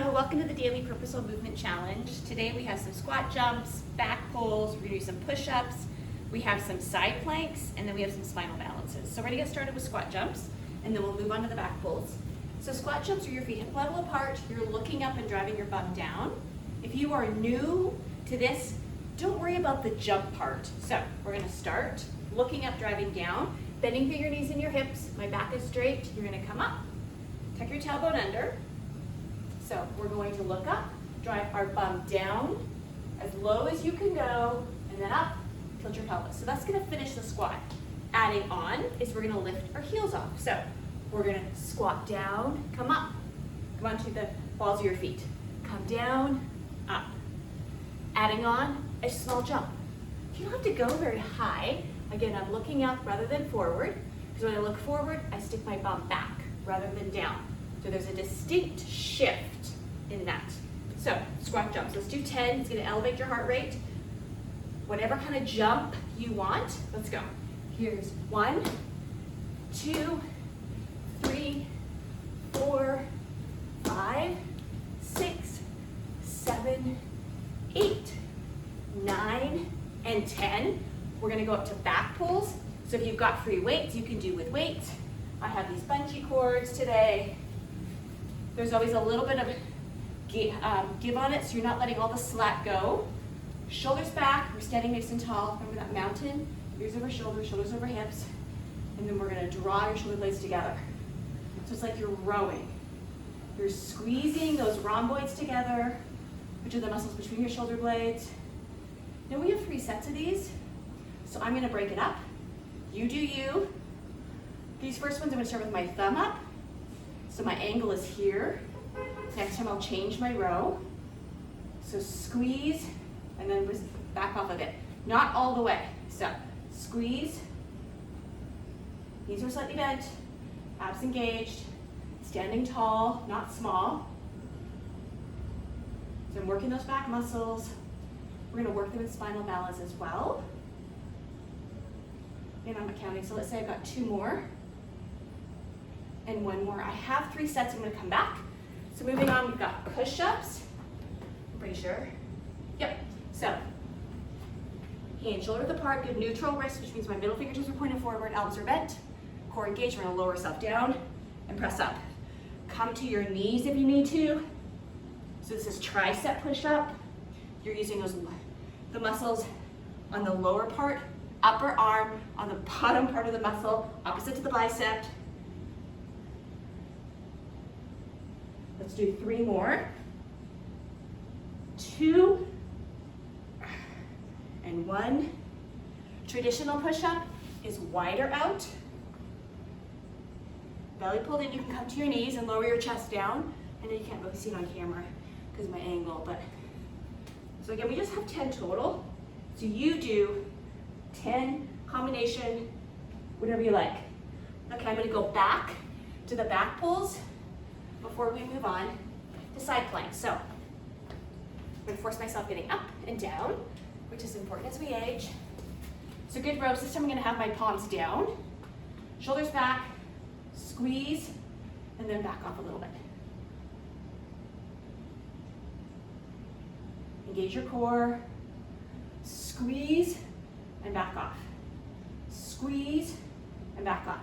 Hello, welcome to the Daily Purposeful Movement Challenge. Today we have some squat jumps, back pulls, we're gonna do some push-ups, we have some side planks, and then we have some spinal balances. So we're gonna get started with squat jumps, and then we'll move on to the back pulls. So squat jumps are your feet hip level apart, you're looking up and driving your bum down. If you are new to this, don't worry about the jump part. So we're gonna start looking up, driving down, bending through your knees and your hips. My back is straight, you're gonna come up, tuck your tailbone under. So we're going to look up, drive our bum down as low as you can go, and then up, tilt your pelvis. So that's gonna finish the squat. Adding on is we're gonna lift our heels off. So we're gonna squat down, come up. Come onto the balls of your feet. Come down, up. Adding on, a small jump. You don't have to go very high. Again, I'm looking up rather than forward, because when I look forward, I stick my bum back rather than down. So there's a distinct shift in that. So squat jumps, let's do 10. It's gonna elevate your heart rate. Whatever kind of jump you want, let's go. Here's 1, 2, 3, 4, 5, 6, 7, 8, 9, and 10. We're gonna go up to back pulls. So if you've got free weights, you can do with weights. I have these bungee cords today. There's always a little bit of give on it, so you're not letting all the slack go. Shoulders back, we're standing nice and tall. Remember that mountain? Ears over shoulders, shoulders over hips. And then we're gonna draw your shoulder blades together. So it's like you're rowing. You're squeezing those rhomboids together, which are the muscles between your shoulder blades. Now we have 3 sets of these, so I'm gonna break it up. You do you. These first ones I'm gonna start with my thumb up. So my angle is here. Next time I'll change my row. So squeeze and then back off of it. Not all the way. So squeeze, knees are slightly bent, abs engaged, standing tall, not small. So I'm working those back muscles. We're gonna work them in spinal balance as well. And I'm counting, so let's say I've got 2 more. And 1 more. I have 3 sets, I'm gonna come back. So moving on, we've got push-ups. I'm pretty sure. Yep, so hand shoulder width apart, good neutral wrist, which means my middle fingertips are pointed forward, elbows are bent, core engaged. We're gonna lower yourself down and press up. Come to your knees if you need to. So this is tricep push-up. You're using the muscles on the lower part, upper arm on the bottom part of the muscle, opposite to the bicep. Let's do 3 more. 2 and 1. Traditional push-up is wider out. Belly pulled in, you can come to your knees and lower your chest down. I know you can't really see it on camera because of my angle, but so again, we just have 10 total. So you do 10 combination, whatever you like. Okay, I'm gonna go back to the back pulls before we move on to side planks. So I'm gonna force myself getting up and down, which is important as we age. So good rows. This time I'm gonna have my palms down, shoulders back, squeeze, and then back off a little bit. Engage your core, squeeze, and back off. Squeeze, and back off.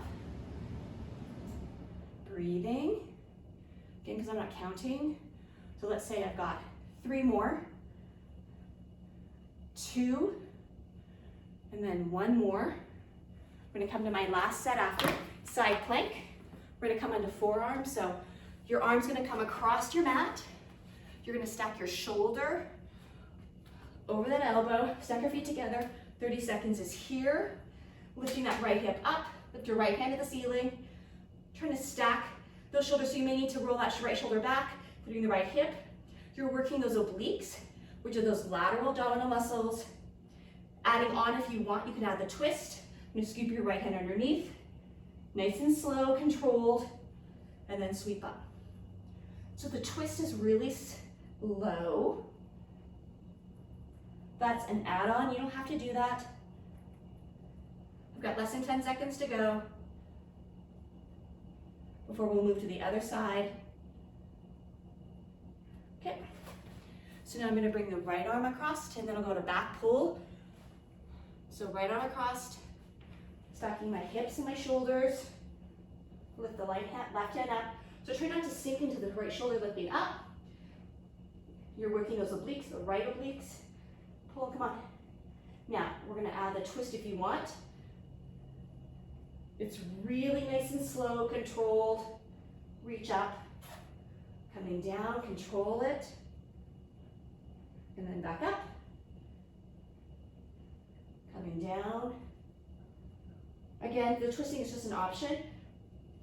Breathing. Again, because I'm not counting. So let's say I've got 3 more, 2, and then 1 more. We're gonna come to my last set after, side plank. We're gonna come onto forearms, so your arm's gonna come across your mat. You're gonna stack your shoulder over that elbow, stack your feet together. 30 seconds is here. Lifting that right hip up, lift your right hand to the ceiling. Trying to stack those shoulders, so you may need to roll that right shoulder back, putting the right hip. You're working those obliques, which are those lateral abdominal muscles. Adding on, if you want, you can add the twist. I'm gonna scoop your right hand underneath. Nice and slow, controlled, and then sweep up. So the twist is really low. That's an add-on, you don't have to do that. I've got less than 10 seconds to go before we'll move to the other side. So now I'm gonna bring the right arm across and then I'll go to back pull. So right arm across, stacking my hips and my shoulders. Lift the left hand up. So try not to sink into the right shoulder lifting up. You're working those obliques, the right obliques. Pull, come on. Now, we're gonna add the twist if you want. It's really nice and slow, controlled. Reach up, coming down, control it. And then back up. Coming down. Again, the twisting is just an option.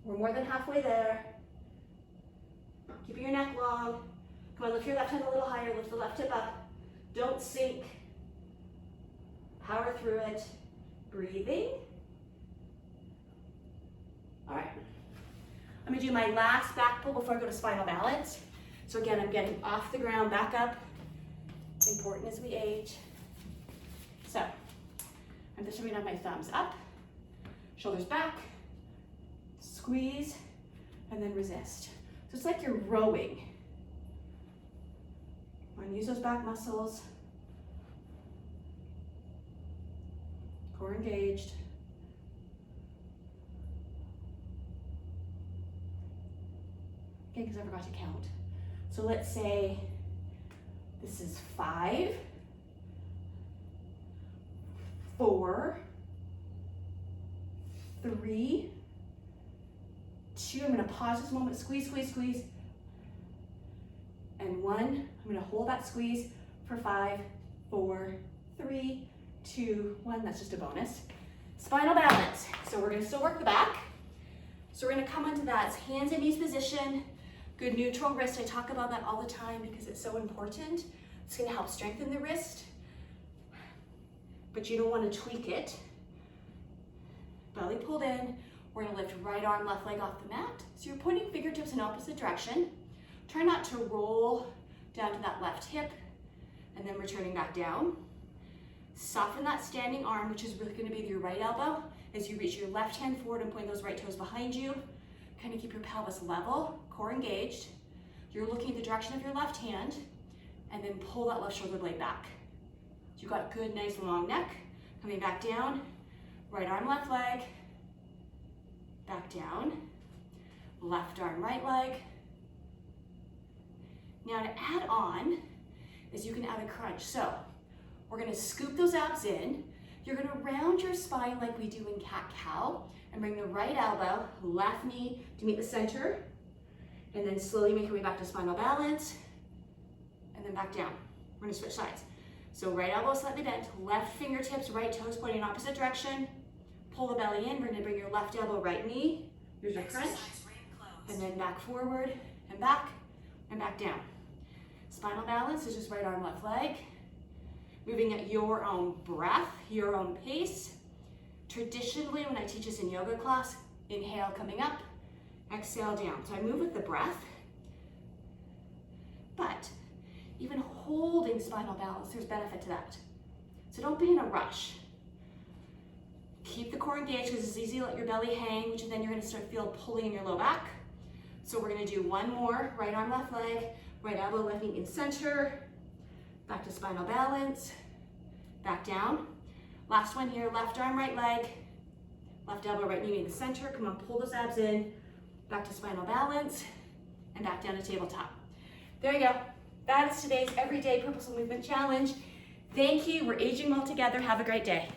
We're more than halfway there. Keeping your neck long. Come on, lift your left hand a little higher, lift the left hip up. Don't sink. Power through it. Breathing. All right. I'm gonna do my last back pull before I go to spinal balance. So again, I'm getting off the ground, back up. Important as we age. So, I'm just bringing up my thumbs up, shoulders back, squeeze, and then resist. So it's like you're rowing. We're gonna use those back muscles. Core engaged. Okay, because I forgot to count. So let's say this is 5, 4, 3, 2. I'm gonna pause this moment, squeeze, squeeze, squeeze. And 1, I'm gonna hold that squeeze for 5, 4, 3, 2, 1. That's just a bonus. Spinal balance. So we're gonna still work the back. So we're gonna come onto that hands and knees position. Good neutral wrist. I talk about that all the time because it's so important. It's gonna help strengthen the wrist, but you don't wanna tweak it. Belly pulled in. We're gonna lift right arm, left leg off the mat. So you're pointing fingertips in opposite direction. Try not to roll down to that left hip and then returning back down. Soften that standing arm, which is really gonna be your right elbow, as you reach your left hand forward and point those right toes behind you. Kind of keep your pelvis level, core engaged. You're looking the direction of your left hand and then pull that left shoulder blade back. So you've got good, nice long neck. Coming back down, right arm, left leg, back down, left arm, right leg. Now to add on is you can add a crunch. So we're gonna scoop those abs in. You're gonna round your spine like we do in cat-cow and bring the right elbow, left knee to meet the center, and then slowly make your way back to spinal balance, and then back down. We're gonna switch sides. So right elbow slightly bent, left fingertips, right toes pointing in opposite direction. Pull the belly in, we're gonna bring your left elbow, right knee. Here's your crunch, and then back forward, and back down. Spinal balance is just right arm, left leg. Moving at your own breath, your own pace. Traditionally, when I teach this in yoga class, inhale coming up, exhale down. So I move with the breath, but even holding spinal balance, there's benefit to that. So don't be in a rush. Keep the core engaged because it's easy to let your belly hang, which then you're gonna start feel pulling in your low back. So we're gonna do one more, right arm, left leg, right elbow, left knee in center, back to spinal balance, back down. Last one here, left arm, right leg, left elbow, right knee in the center. Come on, pull those abs in, back to spinal balance, and back down to tabletop. There you go. That is today's Everyday Purposeful Movement Challenge. Thank you. We're aging well together. Have a great day.